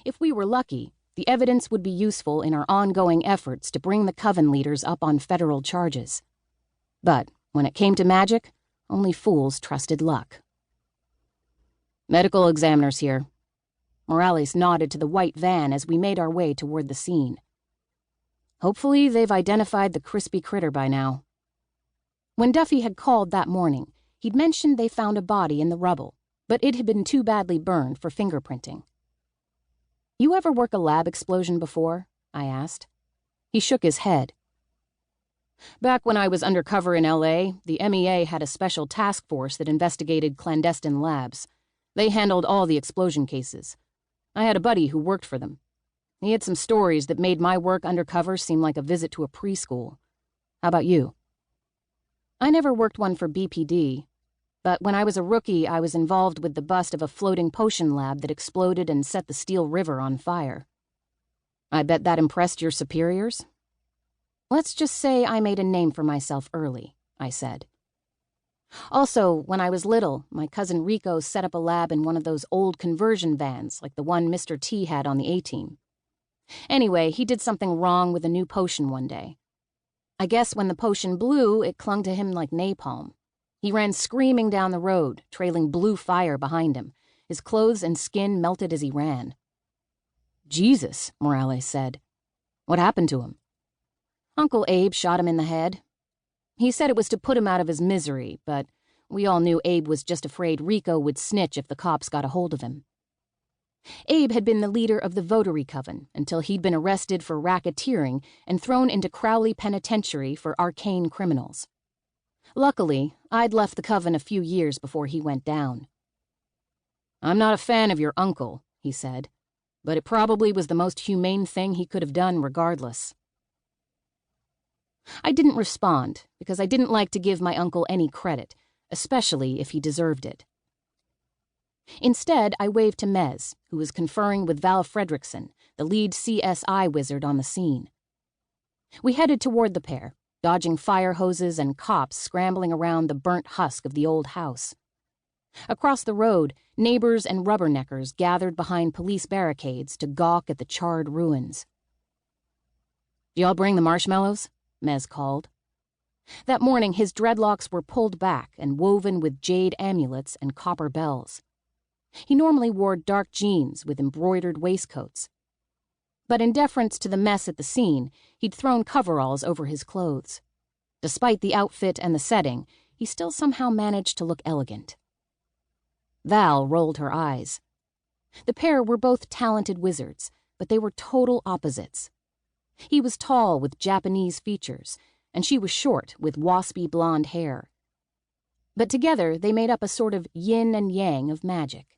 If we were lucky, the evidence would be useful in our ongoing efforts to bring the coven leaders up on federal charges. But when it came to magic, only fools trusted luck. "Medical examiner's here." Morales nodded to the white van as we made our way toward the scene. "Hopefully they've identified the crispy critter by now." When Duffy had called that morning, he'd mentioned they found a body in the rubble, but it had been too badly burned for fingerprinting. "You ever work a lab explosion before?" I asked. He shook his head. "Back when I was undercover in L.A., the MEA had a special task force that investigated clandestine labs. They handled all the explosion cases. I had a buddy who worked for them. He had some stories that made my work undercover seem like a visit to a preschool. How about you?" "I never worked one for BPD, but when I was a rookie, I was involved with the bust of a floating potion lab that exploded and set the Steel River on fire." "I bet that impressed your superiors?" "Let's just say I made a name for myself early," I said. "Also, when I was little, my cousin Rico set up a lab in one of those old conversion vans like the one Mr. T had on the A-team. Anyway, he did something wrong with a new potion one day. I guess when the potion blew, it clung to him like napalm. He ran screaming down the road, trailing blue fire behind him. His clothes and skin melted as he ran." "Jesus," Morales said. "What happened to him?" "Uncle Abe shot him in the head. He said it was to put him out of his misery, but we all knew Abe was just afraid Rico would snitch if the cops got a hold of him. Abe had been the leader of the Votary Coven until he'd been arrested for racketeering and thrown into Crowley Penitentiary for arcane criminals. Luckily, I'd left the coven a few years before he went down." "I'm not a fan of your uncle," he said, "but it probably was the most humane thing he could have done regardless." I didn't respond because I didn't like to give my uncle any credit, especially if he deserved it. Instead, I waved to Mez, who was conferring with Val Fredrickson, the lead CSI wizard on the scene. We headed toward the pair, dodging fire hoses and cops scrambling around the burnt husk of the old house. Across the road, neighbors and rubberneckers gathered behind police barricades to gawk at the charred ruins. "Y'all bring the marshmallows?" Mez called. That morning, his dreadlocks were pulled back and woven with jade amulets and copper bells. He normally wore dark jeans with embroidered waistcoats. But in deference to the mess at the scene, he'd thrown coveralls over his clothes. Despite the outfit and the setting, he still somehow managed to look elegant. Val rolled her eyes. The pair were both talented wizards, but they were total opposites. He was tall with Japanese features, and she was short with waspy blonde hair. But together they made up a sort of yin and yang of magic.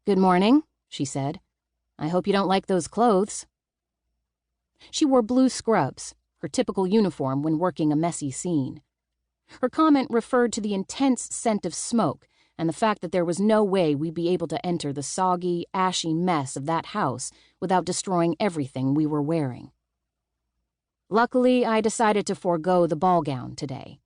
"Good morning," she said. "I hope you don't like those clothes." She wore blue scrubs, her typical uniform when working a messy scene. Her comment referred to the intense scent of smoke and the fact that there was no way we'd be able to enter the soggy, ashy mess of that house without destroying everything we were wearing. Luckily, I decided to forego the ball gown today.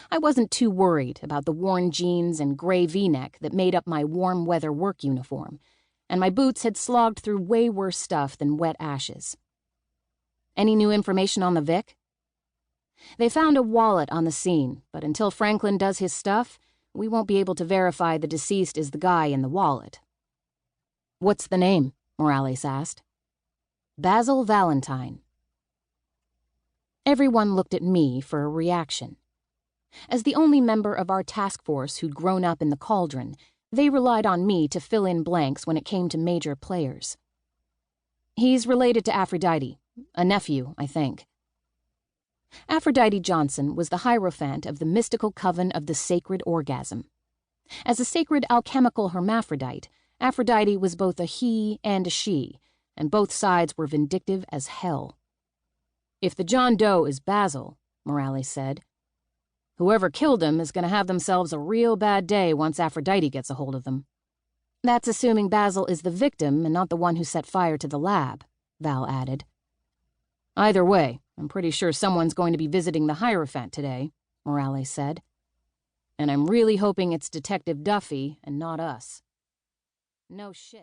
I wasn't too worried about the worn jeans and gray V-neck that made up my warm-weather work uniform, and my boots had slogged through way worse stuff than wet ashes. "Any new information on the Vic?" "They found a wallet on the scene, but until Franklin does his stuff, we won't be able to verify the deceased is the guy in the wallet." "What's the name?" Morales asked. "Basil Valentine." Everyone looked at me for a reaction. As the only member of our task force who'd grown up in the Cauldron, they relied on me to fill in blanks when it came to major players. "He's related to Aphrodite, a nephew, I think." Aphrodite Johnson was the hierophant of the mystical coven of the Sacred Orgasm. As a sacred alchemical hermaphrodite, Aphrodite was both a he and a she, and both sides were vindictive as hell. "If the John Doe is Basil," Morales said, "whoever killed him is going to have themselves a real bad day once Aphrodite gets a hold of them." "That's assuming Basil is the victim and not the one who set fire to the lab," Val added. "Either way, I'm pretty sure someone's going to be visiting the Hierophant today," Morales said. "And I'm really hoping it's Detective Duffy and not us." "No shit."